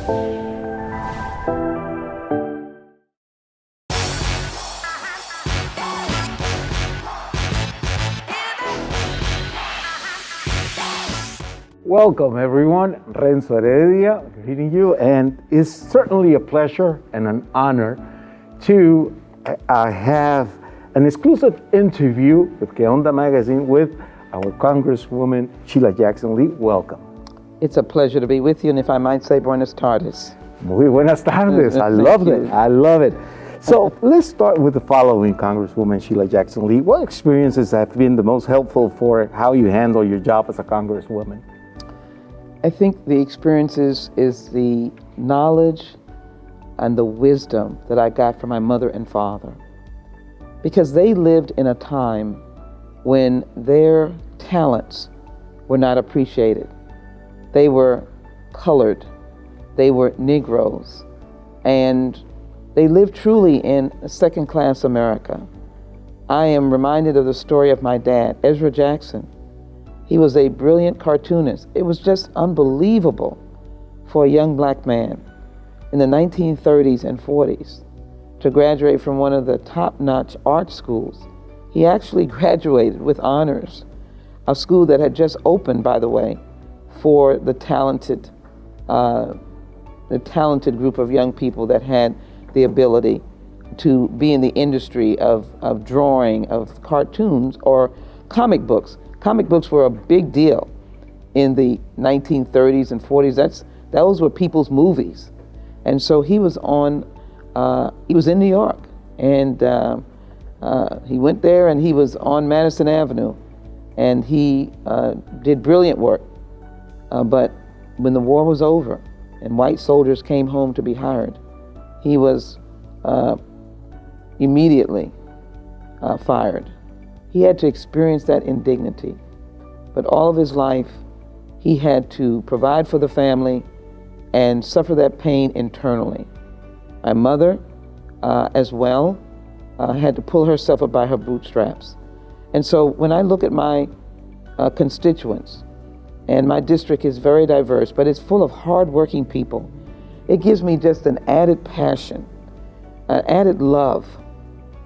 Welcome everyone, Renzo Heredia greeting you, and it's certainly a pleasure and an honor to have an exclusive interview with Que Onda Magazine with our Congresswoman Sheila Jackson Lee. Welcome. It's a pleasure to be with you, and if I might say, buenas tardes. Muy buenas tardes. I love it. I love it. So let's start with the following, Congresswoman Sheila Jackson Lee. What experiences have been the most helpful for how you handle your job as a Congresswoman? I think the experiences is the knowledge and the wisdom that I got from my mother and father, because they lived in a time when their talents were not appreciated. They were colored, they were Negroes, and they lived truly in second-class America. I am reminded of the story of my dad, Ezra Jackson. He was a brilliant cartoonist. It was just unbelievable for a young black man in the 1930s and 40s to graduate from one of the top-notch art schools. He actually graduated with honors, a school that had just opened, by the way, for the talented group of young people that had the ability to be in the industry of drawing, of cartoons or comic books. Comic books were a big deal in the 1930s and 40s. Those were people's movies. And so he was in New York, and he went there and he was on Madison Avenue, and he did brilliant work. But when the war was over and white soldiers came home to be hired, he was immediately fired. He had to experience that indignity, but all of his life he had to provide for the family and suffer that pain internally. My mother, as well, had to pull herself up by her bootstraps. And so when I look at my constituents, and my district is very diverse, but it's full of hardworking people, it gives me just an added passion, an added love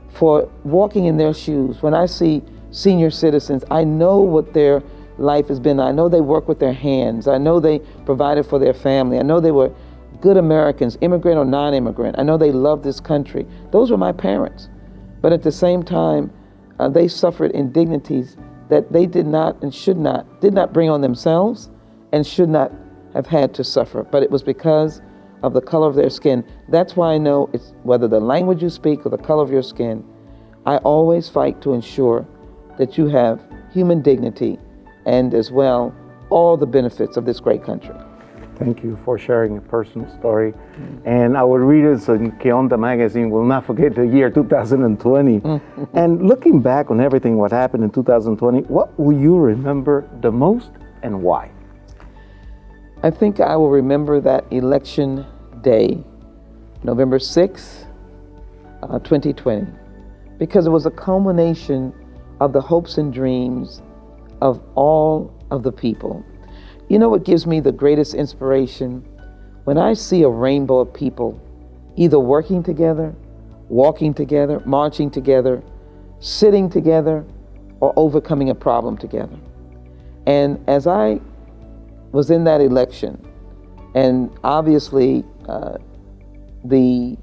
for walking in their shoes. When I see senior citizens, I know what their life has been. I know they work with their hands. I know they provided for their family. I know they were good Americans, immigrant or non-immigrant. I know they love this country. Those were my parents. But at the same time, they suffered indignities that they did not bring on themselves and should not have had to suffer. But it was because of the color of their skin. That's why I know it's whether the language you speak or the color of your skin, I always fight to ensure that you have human dignity and as well all the benefits of this great country. Thank you for sharing a personal story. And our readers in Que Onda Magazine will not forget the year 2020. And looking back on everything what happened in 2020, what will you remember the most and why? I think I will remember that election day, November 6th, 2020, because it was a culmination of the hopes and dreams of all of the people. You know what gives me the greatest inspiration? When I see a rainbow of people either working together, walking together, marching together, sitting together, or overcoming a problem together. And as I was in that election, and obviously the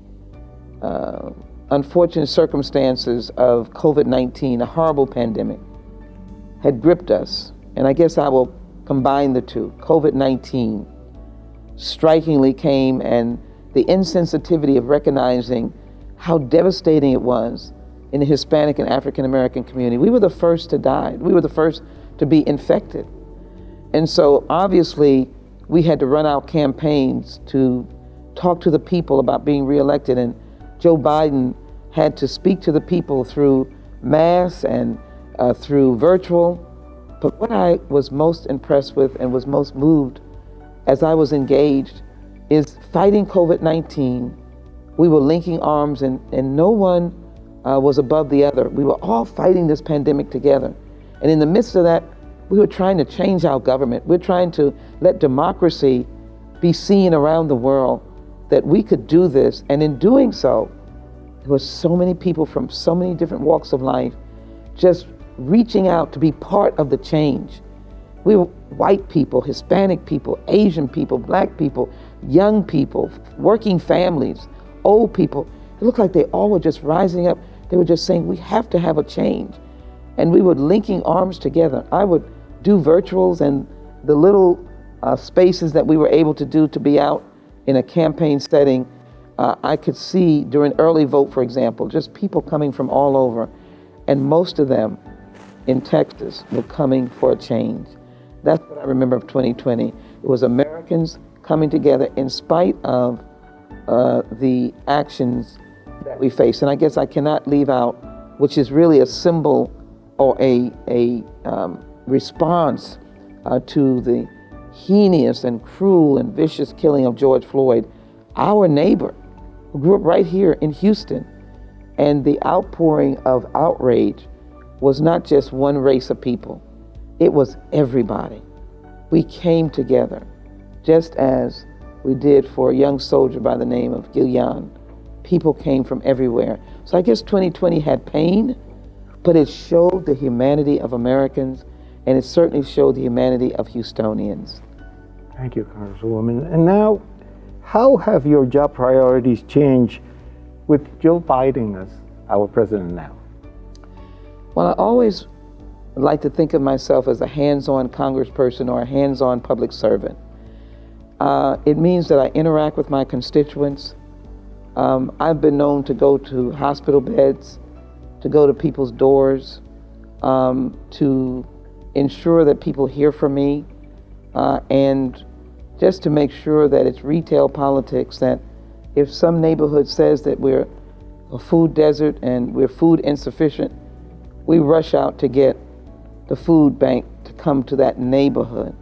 unfortunate circumstances of COVID-19, a horrible pandemic, had gripped us. And I guess I will combine the two. COVID-19 strikingly came, and the insensitivity of recognizing how devastating it was in the Hispanic and African American community. We were the first to die. We were the first to be infected. And so obviously we had to run our campaigns to talk to the people about being reelected, and Joe Biden had to speak to the people through mass and through virtual. But what I was most impressed with and was most moved as I was engaged is fighting COVID-19. We were linking arms, and no one was above the other. We were all fighting this pandemic together. And in the midst of that, we were trying to change our government. We're trying to let democracy be seen around the world that we could do this. And in doing so, there were so many people from so many different walks of life just reaching out to be part of the change. We were white people, Hispanic people, Asian people, black people, young people, working families, old people. It looked like they all were just rising up. They were just saying, we have to have a change. And we were linking arms together. I would do virtuals, and the little spaces that we were able to do to be out in a campaign setting, I could see during early vote, for example, just people coming from all over. And most of them in Texas were coming for a change. That's what I remember of 2020. It was Americans coming together in spite of the actions that we face. And I guess I cannot leave out, which is really a symbol or a response to the heinous and cruel and vicious killing of George Floyd, our neighbor, who grew up right here in Houston. And the outpouring of outrage was not just one race of people. It was everybody. We came together, just as we did for a young soldier by the name of Gillian. People came from everywhere. So I guess 2020 had pain, but it showed the humanity of Americans, and it certainly showed the humanity of Houstonians. Thank you, Congresswoman. And now, how have your job priorities changed with Joe Biden as our president now? Well, I always like to think of myself as a hands-on congressperson or a hands-on public servant. It means that I interact with my constituents. I've been known to go to hospital beds, to go to people's doors, to ensure that people hear from me, and just to make sure that it's retail politics, that if some neighborhood says that we're a food desert and we're food insufficient, we rush out to get the food bank to come to that neighborhood.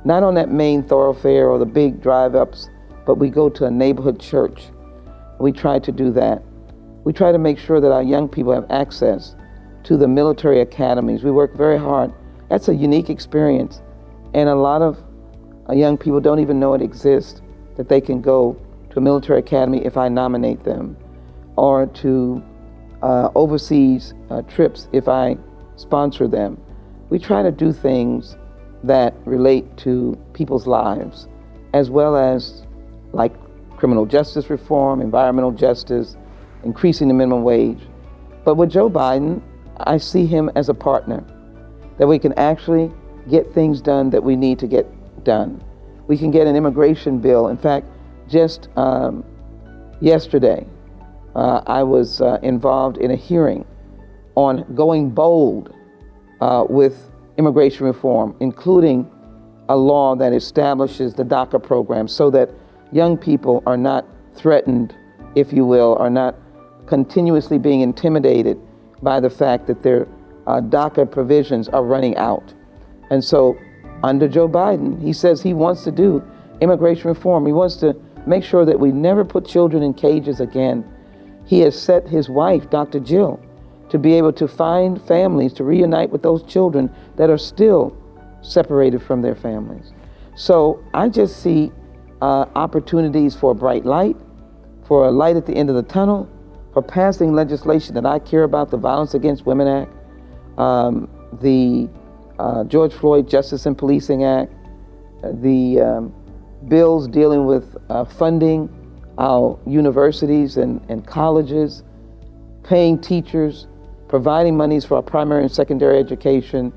Not on that main thoroughfare or the big drive-ups, but we go to a neighborhood church. We try to do that. We try to make sure that our young people have access to the military academies. We work very hard. That's a unique experience. And a lot of young people don't even know it exists, that they can go to a military academy if I nominate them, or to overseas trips if I sponsor them. We try to do things that relate to people's lives, as well as like criminal justice reform, environmental justice, increasing the minimum wage. But with Joe Biden, I see him as a partner, that we can actually get things done that we need to get done. We can get an immigration bill. In fact, just yesterday, I was involved in a hearing on going bold with immigration reform, including a law that establishes the DACA program so that young people are not threatened, if you will, are not continuously being intimidated by the fact that their DACA provisions are running out. And so under Joe Biden, he says he wants to do immigration reform. He wants to make sure that we never put children in cages again. He has set his wife, Dr. Jill, to be able to find families to reunite with those children that are still separated from their families. So I just see opportunities for a bright light, for a light at the end of the tunnel, for passing legislation that I care about, the Violence Against Women Act, the George Floyd Justice and Policing Act, the bills dealing with funding our universities and colleges, paying teachers, providing monies for our primary and secondary education,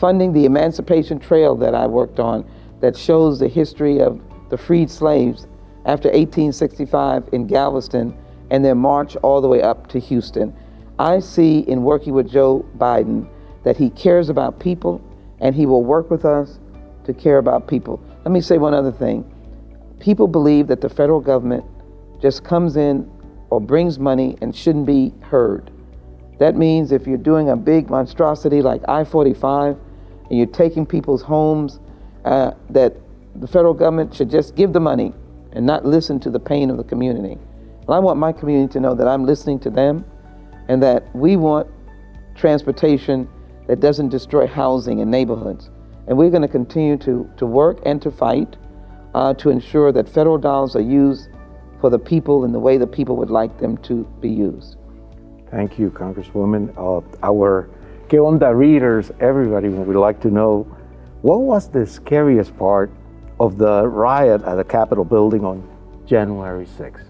funding the Emancipation Trail that I worked on that shows the history of the freed slaves after 1865 in Galveston and their march all the way up to Houston. I see in working with Joe Biden that he cares about people and he will work with us to care about people. Let me say one other thing. People believe that the federal government just comes in or brings money and shouldn't be heard. That means if you're doing a big monstrosity like I-45 and you're taking people's homes, that the federal government should just give the money and not listen to the pain of the community. Well, I want my community to know that I'm listening to them and that we want transportation that doesn't destroy housing in neighborhoods. And we're going to continue to work and to fight to ensure that federal dollars are used for the people in the way the people would like them to be used. Thank you, Congresswoman. Our Que Onda readers, everybody would like to know, what was the scariest part of the riot at the Capitol building on January 6th?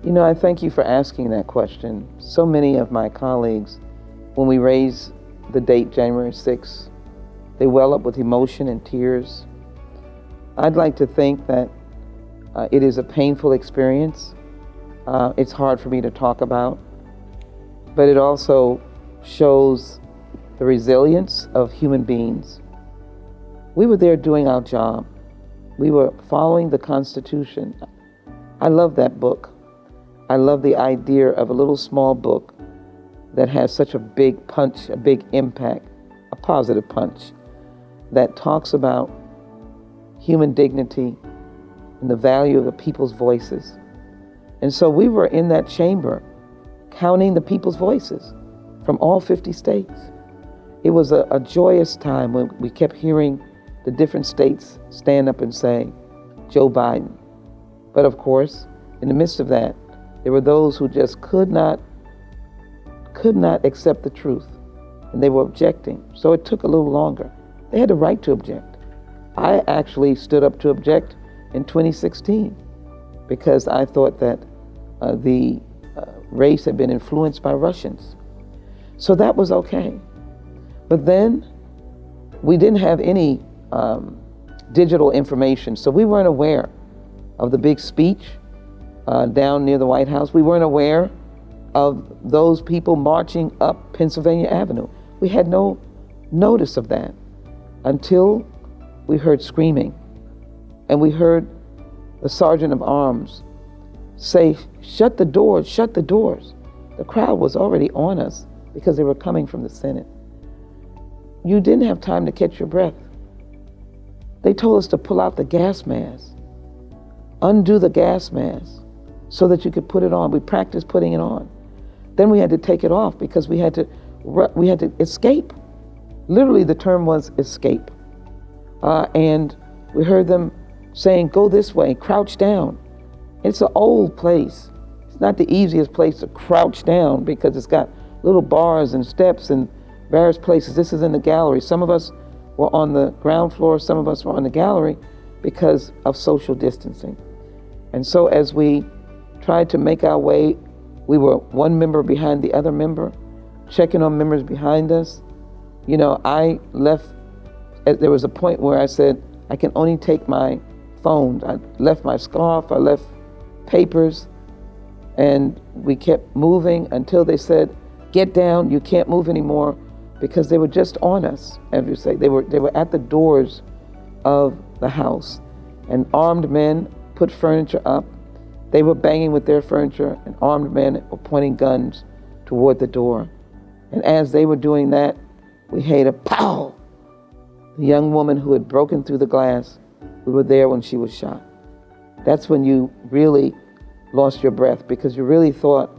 You know, I thank you for asking that question. So many of my colleagues, when we raise the date January 6th, they well up with emotion and tears. I'd like to think that it is a painful experience. It's hard for me to talk about, but it also shows the resilience of human beings. We were there doing our job. We were following the Constitution. I love that book. I love the idea of a little small book that has such a big punch, a big impact, a positive punch, that talks about human dignity and the value of the people's voices. And so we were in that chamber counting the people's voices from all 50 states. It was a joyous time when we kept hearing the different states stand up and say, Joe Biden. But of course, in the midst of that, there were those who just could not accept the truth, and they were objecting. So it took a little longer. They had the right to object. I actually stood up to object in 2016 because I thought that the race had been influenced by Russians. So that was okay. But then we didn't have any digital information, so we weren't aware of the big speech down near the White House. We weren't aware of those people marching up Pennsylvania Avenue. We had no notice of that until we heard screaming, and we heard the sergeant of arms say, shut the doors, shut the doors. The crowd was already on us because they were coming from the Senate. You didn't have time to catch your breath. They told us to pull out the gas mask, undo the gas mask so that you could put it on. We practiced putting it on. Then we had to take it off because we had to escape. Literally, the term was escape. And we heard them saying, go this way, crouch down. It's an old place. It's not the easiest place to crouch down because it's got little bars and steps and various places. This is in the gallery. Some of us were on the ground floor, some of us were on the gallery because of social distancing. And so as we tried to make our way, we were one member behind the other member, checking on members behind us. You know, I left, there was a point where I said, I can only take my phone. I left my scarf, I left papers, and we kept moving until they said, get down, you can't move anymore, because they were just on us, as you say. They were at the doors of the house, and armed men put furniture up. They were banging with their furniture, and armed men were pointing guns toward the door. And as they were doing that, we heard a pow! The young woman who had broken through the glass, we were there when she was shot. That's when you really lost your breath, because you really thought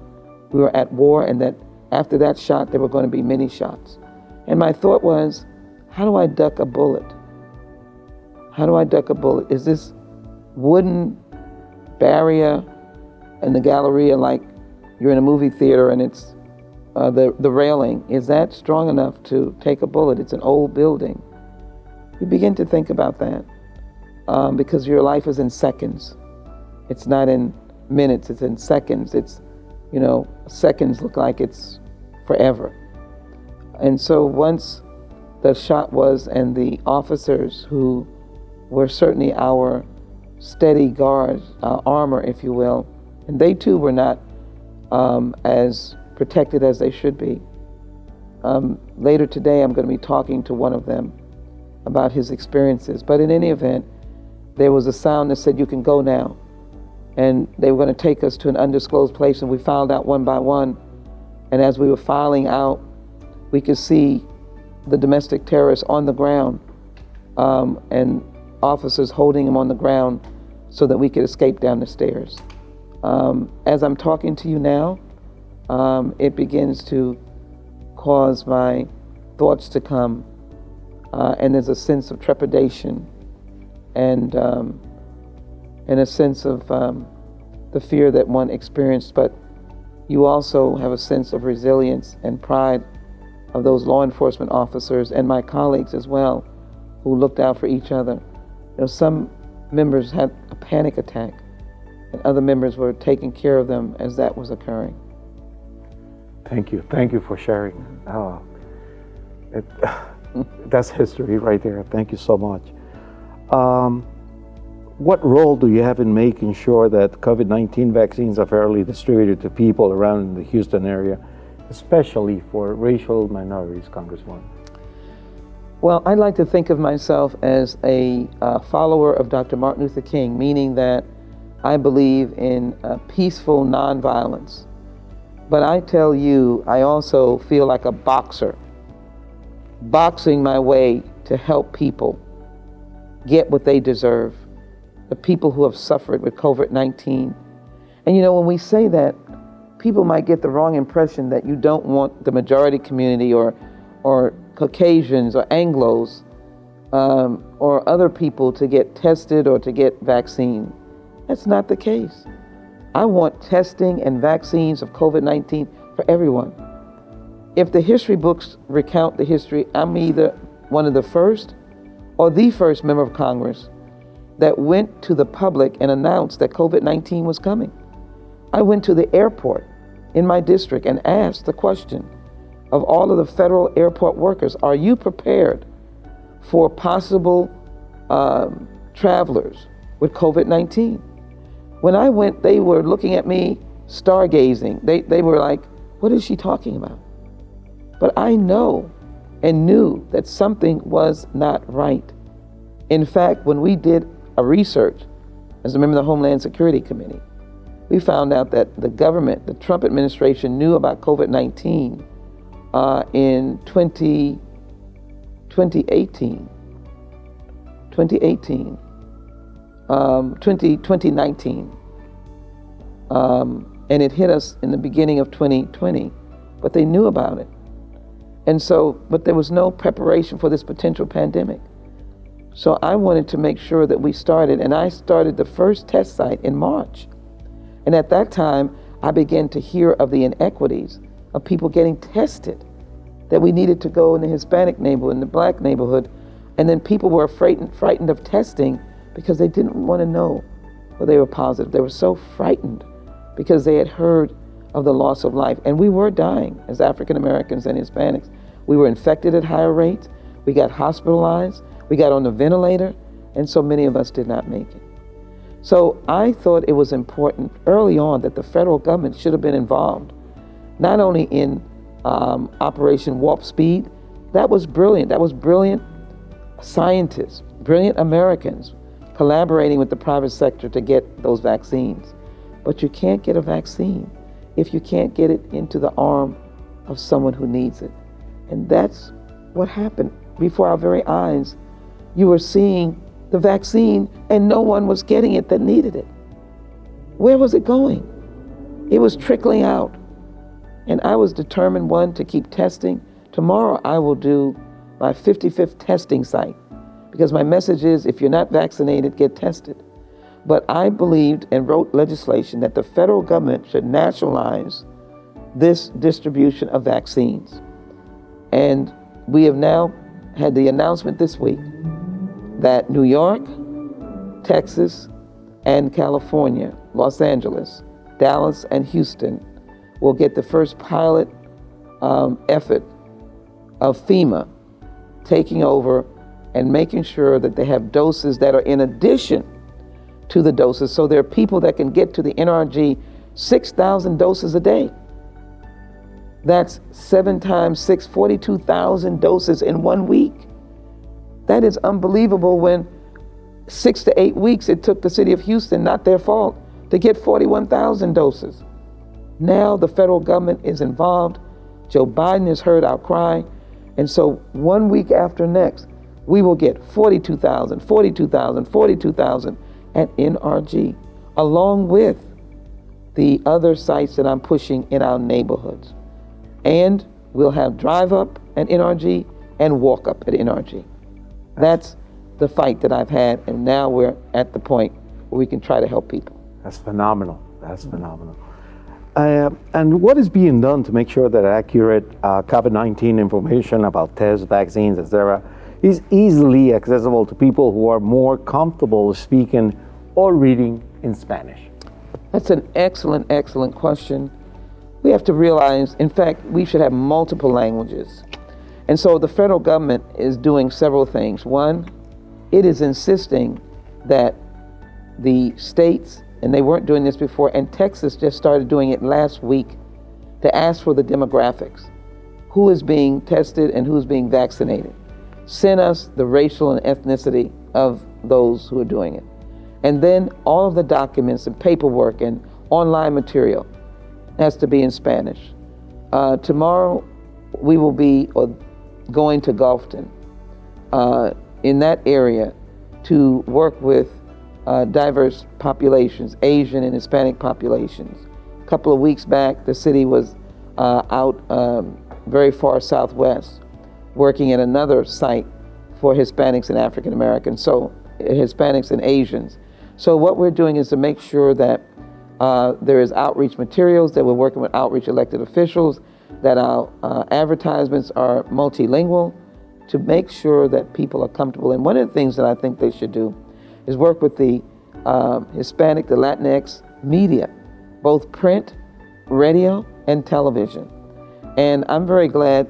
we were at war, and that after that shot, there were going to be many shots. And my thought was, how do I duck a bullet? How do I duck a bullet? Is this wooden barrier in the Galleria like you're in a movie theater and it's the railing, is that strong enough to take a bullet? It's an old building. You begin to think about that because your life is in seconds. It's not in minutes, it's in seconds. It's, you know, seconds look like it's forever. And so once the shot was, and the officers who were certainly our steady guards, our armor, if you will, and they too were not as protected as they should be. Later today, I'm going to be talking to one of them about his experiences. But in any event, there was a sound that said, you can go now. And they were going to take us to an undisclosed place, and we filed out one by one. And as we were filing out, we could see the domestic terrorists on the ground and officers holding him on the ground so that we could escape down the stairs. As I'm talking to you now, it begins to cause my thoughts to come, and there's a sense of trepidation. And and a sense of the fear that one experienced, but you also have a sense of resilience and pride of those law enforcement officers and my colleagues as well, who looked out for each other. You know, some members had a panic attack, and other members were taking care of them as that was occurring. Thank you. Thank you for sharing. That's history right there. Thank you so much. What role do you have in making sure that COVID-19 vaccines are fairly distributed to people around the Houston area, especially for racial minorities, Congresswoman? Well, I like to think of myself as a follower of Dr. Martin Luther King, meaning that I believe in peaceful nonviolence. But I tell you, I also feel like a boxer, boxing my way to help people get what they deserve, the people who have suffered with COVID-19. And you know, when we say that, people might get the wrong impression that you don't want the majority community or Caucasians or Anglos or other people to get tested or to get vaccine. That's not the case. I want testing and vaccines of COVID-19 for everyone. If the history books recount the history, I'm either one of the first or the first member of Congress that went to the public and announced that COVID-19 was coming. I went to the airport in my district and asked the question of all of the federal airport workers, are you prepared for possible travelers with COVID-19? When I went, they were looking at me, stargazing. They were like, what is she talking about? But I know and knew that something was not right. In fact, when we did a research as a member of the Homeland Security Committee, we found out that the government, the Trump administration, knew about COVID-19 in 2019. And it hit us in the beginning of 2020, but they knew about it. And so, but there was no preparation for this potential pandemic. So I wanted to make sure that we started, and I started the first test site in March. And at that time, I began to hear of the inequities of people getting tested, that we needed to go in the Hispanic neighborhood, in the Black neighborhood, and then people were frightened of testing because they didn't want to know whether they were positive. They were so frightened because they had heard of the loss of life. And we were dying as African Americans and Hispanics. We were infected at higher rates. We got hospitalized. We got on the ventilator. And so many of us did not make it. So I thought it was important early on that the federal government should have been involved, not only in Operation Warp Speed. That was brilliant. That was brilliant scientists, brilliant Americans collaborating with the private sector to get those vaccines. But you can't get a vaccine if you can't get it into the arm of someone who needs it. And that's what happened before our very eyes. You were seeing the vaccine and no one was getting it that needed it. Where was it going? It was trickling out. And I was determined, one, to keep testing. Tomorrow I will do my 55th testing site, because my message is, if you're not vaccinated, get tested. But I believed and wrote legislation that the federal government should nationalize this distribution of vaccines. And we have now had the announcement this week that New York, Texas, and California, Los Angeles, Dallas, and Houston will get the first pilot effort of FEMA taking over and making sure that they have doses that are in addition to the doses. So there are people that can get to the NRG 6,000 doses a day. That's 7 times 6, 42,000 doses in 1 week. That is unbelievable when 6 to 8 weeks it took the city of Houston, not their fault, to get 41,000 doses. Now the federal government is involved. Joe Biden has heard our cry. And so 1 week after next, we will get 42,000, 42,000, 42,000 at NRG, along with the other sites that I'm pushing in our neighborhoods. And we'll have drive up at NRG and walk up at NRG. That's the fight that I've had, and now we're at the point where we can try to help people. That's phenomenal. That's phenomenal. And what is being done to make sure that accurate COVID-19 information about tests, vaccines, etc., is easily accessible to people who are more comfortable speaking or reading in Spanish? That's an excellent, excellent question. We have to realize, in fact, we should have multiple languages. And so the federal government is doing several things. One, it is insisting that the states, and they weren't doing this before, and Texas just started doing it last week, to ask for the demographics. Who is being tested and who's being vaccinated? Send us the racial and ethnicity of those who are doing it. And then all of the documents and paperwork and online material has to be in Spanish. Tomorrow, we will be going to Gulfton in that area to work with diverse populations, Asian and Hispanic populations. A couple of weeks back, the city was out very far southwest, working at another site for Hispanics and African Americans, so Hispanics and Asians. So what we're doing is to make sure that there is outreach materials, that we're working with outreach elected officials, that our advertisements are multilingual, to make sure that people are comfortable. And one of the things that I think they should do is work with the Hispanic, the Latinx media, both print, radio, and television. And I'm very glad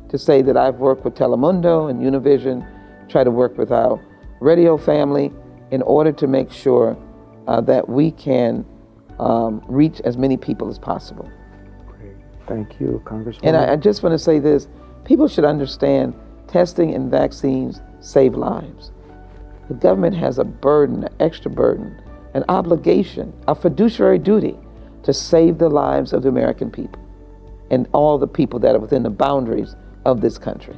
to say that I've worked with Telemundo and Univision, try to work with our radio family in order to make sure that we can reach as many people as possible. Great. Thank you, Congresswoman. And I just want to say this, people should understand testing and vaccines save lives. The government has a burden, an extra burden, an obligation, a fiduciary duty to save the lives of the American people and all the people that are within the boundaries of this country.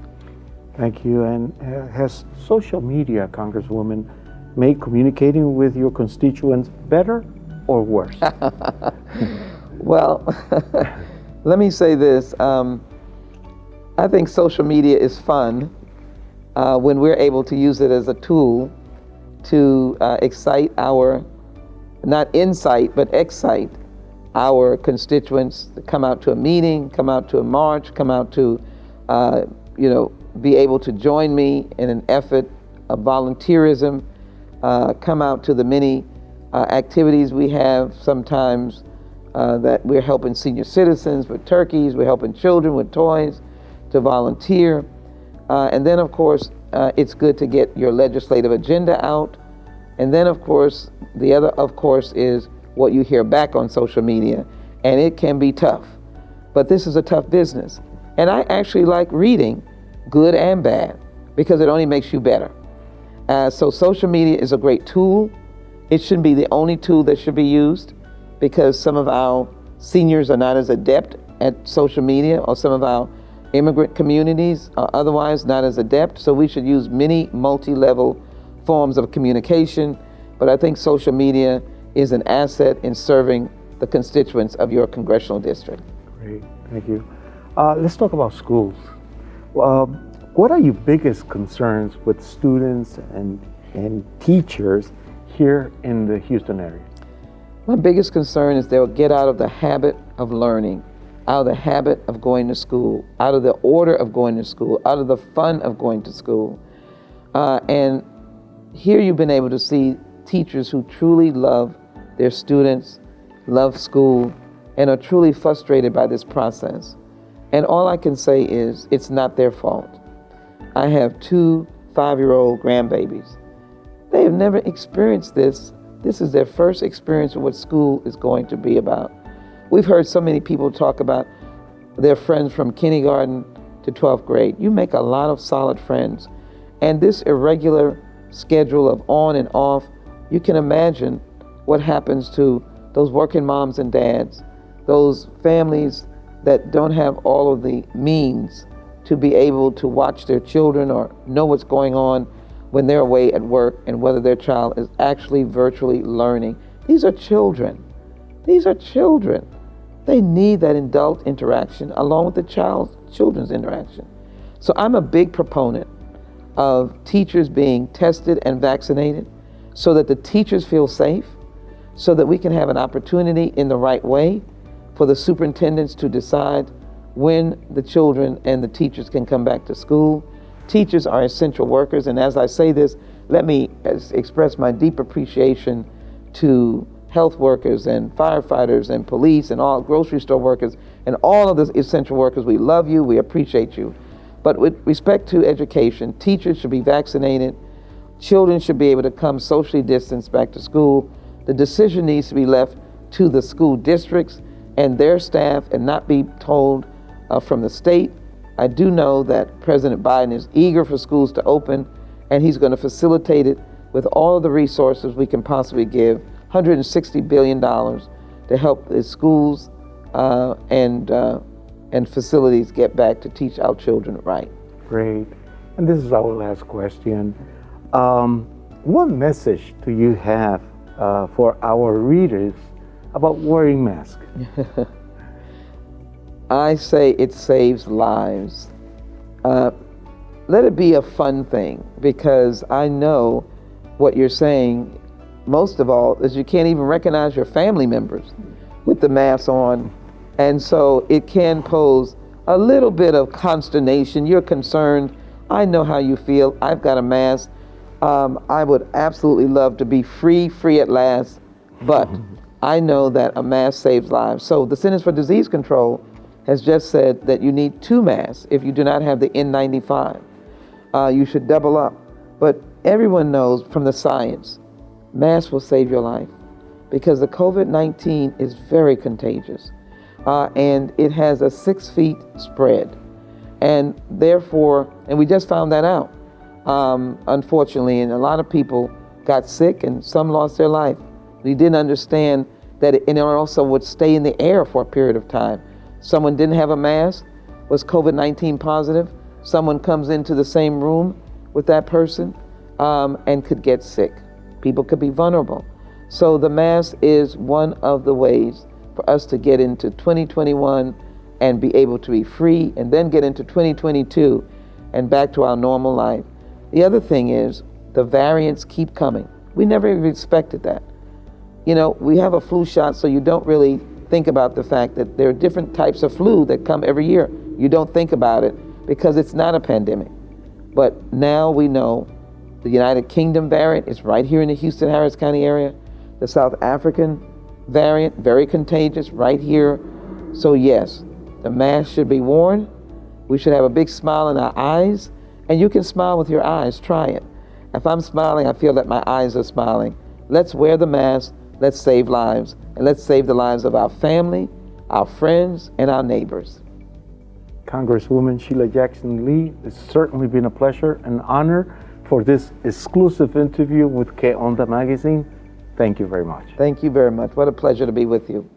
Thank you. And has social media, Congresswoman, made communicating with your constituents better or worse? Well, let me say this. I think social media is fun when we're able to use it as a tool to excite our, not incite, but excite our constituents to come out to a meeting, come out to a march, come out to, be able to join me in an effort of volunteerism, come out to the many activities we have sometimes that we're helping senior citizens with turkeys, we're helping children with toys to volunteer. And then, of course, it's good to get your legislative agenda out. And then, of course, the other, of course, is what you hear back on social media. And it can be tough. But this is a tough business. And I actually like reading, good and bad, because it only makes you better. So social media is a great tool. It shouldn't be the only tool that should be used, because some of our seniors are not as adept at social media, or some of our immigrant communities are otherwise not as adept. So we should use many multi-level forms of communication. But I think social media is an asset in serving the constituents of your congressional district. Great, thank you. Let's talk about schools. What are your biggest concerns with students and teachers here in the Houston area? My biggest concern is they'll get out of the habit of learning, out of the habit of going to school, out of the order of going to school, out of the fun of going to school. And here you've been able to see teachers who truly love their students, love school, and are truly frustrated by this process. And all I can say is it's not their fault. I have 2 5-year-old grandbabies. They have never experienced this. This is their first experience of what school is going to be about. We've heard so many people talk about their friends from kindergarten to 12th grade. You make a lot of solid friends. And this irregular schedule of on and off, you can imagine what happens to those working moms and dads, those families that don't have all of the means to be able to watch their children or know what's going on when they're away at work, and whether their child is actually virtually learning. These are children. These are children. They need that adult interaction along with the children's interaction. So I'm a big proponent of teachers being tested and vaccinated, so that the teachers feel safe, so that we can have an opportunity in the right way for the superintendents to decide when the children and the teachers can come back to school. Teachers are essential workers, and as I say this, let me express my deep appreciation to health workers and firefighters and police and all grocery store workers and all of the essential workers. We love you, we appreciate you. But with respect to education, teachers should be vaccinated, children should be able to come socially distanced back to school. The decision needs to be left to the school districts and their staff and not be told from the state. I do know that President Biden is eager for schools to open, and he's going to facilitate it with all of the resources we can possibly give, $160 billion to help the schools and facilities get back to teach our children right. Great. And this is our last question. What message do you have for our readers about wearing masks? I say it saves lives. Let it be a fun thing, because I know what you're saying, most of all, is you can't even recognize your family members with the mask on. And so it can pose a little bit of consternation. You're concerned. I know how you feel. I've got a mask. I would absolutely love to be free at last, but I know that a mask saves lives. So the Centers for Disease Control has just said that you need 2 masks if you do not have the N95. You should double up. But everyone knows from the science, masks will save your life, because the COVID-19 is very contagious, and it has a 6 feet spread. And therefore, and we just found that out, unfortunately, and a lot of people got sick and some lost their life. We didn't understand that it also would stay in the air for a period of time. Someone didn't have a mask, was COVID-19 positive. Someone comes into the same room with that person and could get sick. People could be vulnerable. So the mask is one of the ways for us to get into 2021 and be able to be free, and then get into 2022 and back to our normal life. The other thing is the variants keep coming. We never even expected that. You know, we have a flu shot, so you don't really think about the fact that there are different types of flu that come every year. You don't think about it because it's not a pandemic. But now we know the United Kingdom variant is right here in the Houston-Harris County area. The South African variant, very contagious, right here. So yes, the mask should be worn. We should have a big smile in our eyes, and you can smile with your eyes. Try it. If I'm smiling, I feel that my eyes are smiling. Let's wear the mask. Let's save lives, and let's save the lives of our family, our friends, and our neighbors. Congresswoman Sheila Jackson Lee, it's certainly been a pleasure and honor for this exclusive interview with Que Onda Magazine. Thank you very much. Thank you very much. What a pleasure to be with you.